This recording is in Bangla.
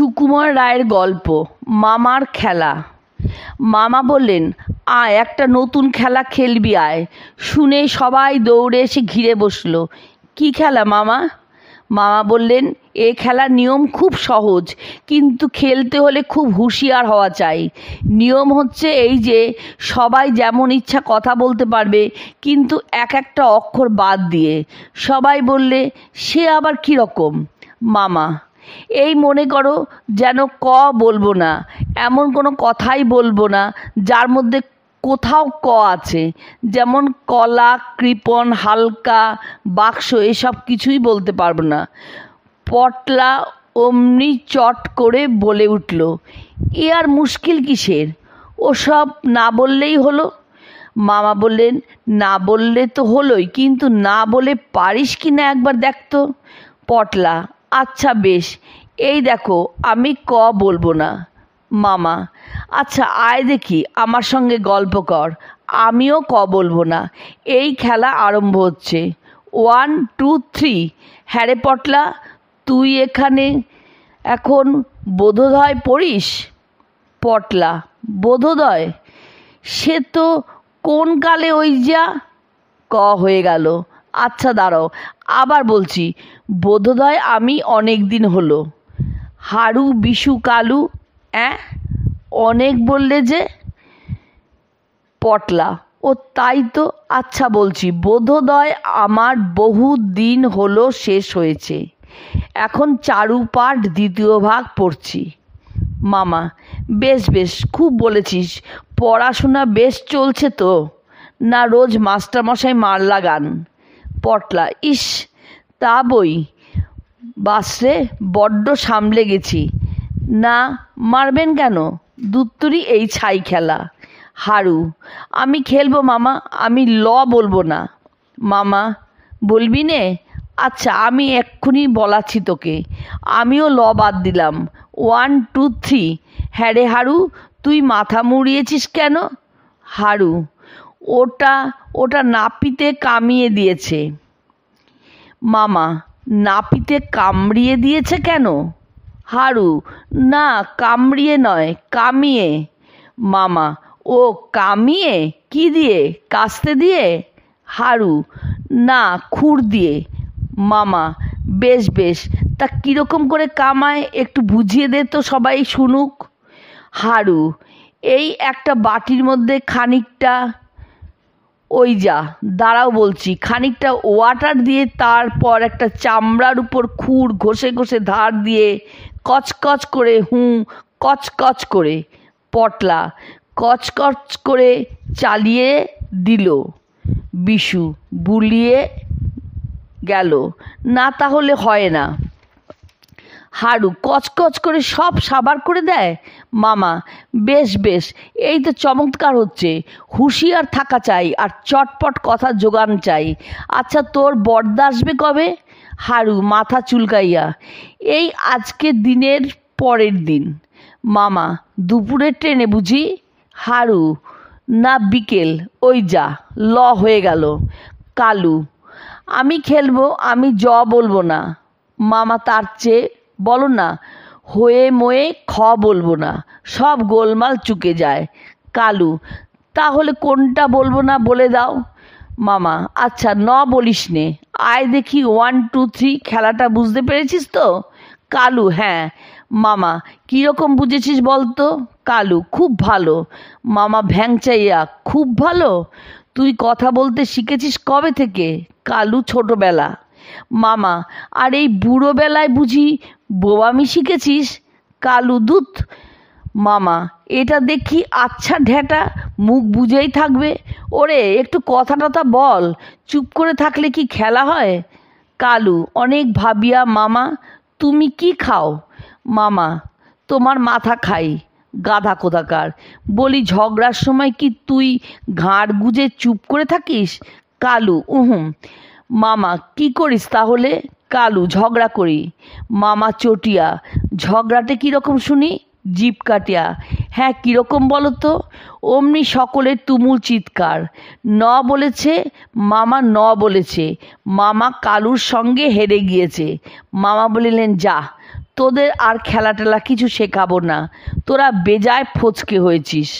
সুকুমার রায়ের গল্প মামার খেলা। মামা বললেন, আয় একটা নতুন খেলা খেলবি আয়। শুনে সবাই দৌড়ে এসে ঘিরে বসলো। কি খেলা মামা? মামা বললেন, এ খেলার নিয়ম খুব সহজ, কিন্তু খেলতে হলে খুব হুঁশিয়ার হওয়া চাই। নিয়ম হচ্ছে এই যে, সবাই যেমন ইচ্ছা কথা বলতে পারবে, কিন্তু এক একটা অক্ষর বাদ দিয়ে। সবাই বললে, সে আবার কীরকম? মামা, এই মনে করো যেন বলবো না, এমন কোনো কথাই বলবো না যার মধ্যে কোথাও আছে। যেমন কলা, কৃপণ, হালকা, বাক্স, এসব কিছুই বলতে পারবো না। পটলা অমনি চট করে বলে উঠল, এ আর মুশকিল কিসের? ওসব না বললেই হলো। মামা বললেন, না বললে তো হলোই, কিন্তু না বলে পারিস কি না একবার দেখতো। পটলা, আচ্ছা বেশ, এই দেখো আমি বলবো না। মামা, আচ্ছা আয় দেখি আমার সঙ্গে গল্প কর, আমিও বলবো না। এই খেলা আরম্ভ হচ্ছে। 1 2 3। হ্যাঁ রে পটলা, তুই এখানে এখন বোধোদয় পড়িস? পটলা, বোধোদয়? সে তো কোন কালে ওই যা হয়ে গেল। আচ্ছা দাঁড়াও, আবার বলছি, বোধোদয় আমি অনেক দিন হলো। হারু, বিশু, কালু? অনেক বললে যে? পটলা, ও তাই তো। আচ্ছা বলছি, বোধোদয় আমার বহু দিন হলো শেষ হয়েছে। এখন চারুপাঠ দ্বিতীয় ভাগ পড়ছি। মামা, বেশ বেশ, খুব বলেছিস। পড়াশোনা বেশ চলছে তো? না রোজ মাস্টারমশাই মার লাগান? পটলা, ইস, তা বই বাসরে, বড্ড সামলে গেছি। না, মারবেন কেন? দুত্তরি এই ছাই খেলা। হারু, আমি খেলবো মামা, আমি বলবো না। মামা, বলবি নে? আচ্ছা আমি এক্ষুনি বলাচ্ছি তোকে। আমিও বাদ দিলাম। 1 2 3। হ্যাঁ রে হারু, তুই মাথা মুড়িয়েছিস কেন? হারু, ওটা নাপিতে কামিয়ে দিয়েছে। মামা, নাপিতে কামড়িয়ে দিয়েছে কেন? হারু, না কামড়িয়ে নয়, কামিয়ে। মামা, ও কামিয়ে? কি দিয়ে, কাস্তে দিয়ে? হারু, না খুর দিয়ে। মামা, বেশ বেশ, তা কীরকম করে কামায় একটু বুঝিয়ে দে তো, সবাই শুনুক। হারু, এই একটা বাটির মধ্যে খানিকটা, ওই যা দাঁড়াও বলছি, খানিকটা ওয়াটার দিয়ে তারপর একটা চামড়ার উপর খুর ঘষে ঘষে ধার দিয়ে কচকচ করে, কচকচ করে। পটলা, কচকচ করে চালিয়ে দিল। বিশু, বুলিয়ে গেল। না তাহলে হয় না। হারু, কচকচ করে সব সাবার করে দেয়? মামা, বেশ বেশ, এই তো চমৎকার হচ্ছে। হুঁশিয়ার থাকা চাই আর চটপট কথা জোগান চাই। আচ্ছা তোর বর্দা আসবে কবে? হারু মাথা চুলকাইয়া, এই আজকের দিনের পরের দিন। মামা, দুপুরের ট্রেনে বুঝি? হারু, না বিকেল, ওই যা হয়ে গেল। কালু, আমি খেলবো, আমি বলবো না। মামা, তার চেয়ে বলো না, হয়ে ময়ে বলবো না, সব গোলমাল চুকে যায়। কালু, তাহলে কোনটা বলবো না বলে দাও। মামা, আচ্ছা বলিস নে, আয় দেখি 1 2 3 খেলাটা বুঝতে পেরেছিস তো? কালু, হ্যাঁ। মামা, কীরকম বুঝেছিস বলতো? কালু, খুব ভালো। মামা ভ্যাংচাইয়া, খুব ভালো? তুই কথা বলতে শিখেছিস কবে থেকে? কালু, ছোটবেলা। মামা, আর এই বুড়ো বেলায় বুঝি বোবামি শিখেছিস? কালু, দুধ। মামা, এটা দেখি আচ্ছা ঢ্যাটা, মুখ বুঝেই থাকবে। ওরে একটু কথা টথা বল, চুপ করে থাকলে কি খেলা হয়? কালু, অনেক ভাবিয়া। মামা, তুমি কি খাও? মামা, তোমার মাথা খাই, গাধা কোথাকার। বলি, ঝগড়ার সময় কি তুই ঘাড় গুজে চুপ করে থাকিস? কালু, মামা, কি করিস তাহলে? কালু, ঝগড়া করি। মামা চটিয়া, ঝগড়াটে কীরকম শুনি? জিভ কাটিয়া, হ্যাঁ কীরকম বলো তো? অমনি সকলের তুমুল চিৎকার। বলেছে মামা, বলেছে মামা কালুর সঙ্গে হেরে গিয়েছে। মামা বলিলেন, যা, তোদের আর খেলা টেলা কিছু শেখাবো না, তোরা বেজায় ফচকে হয়েছিস।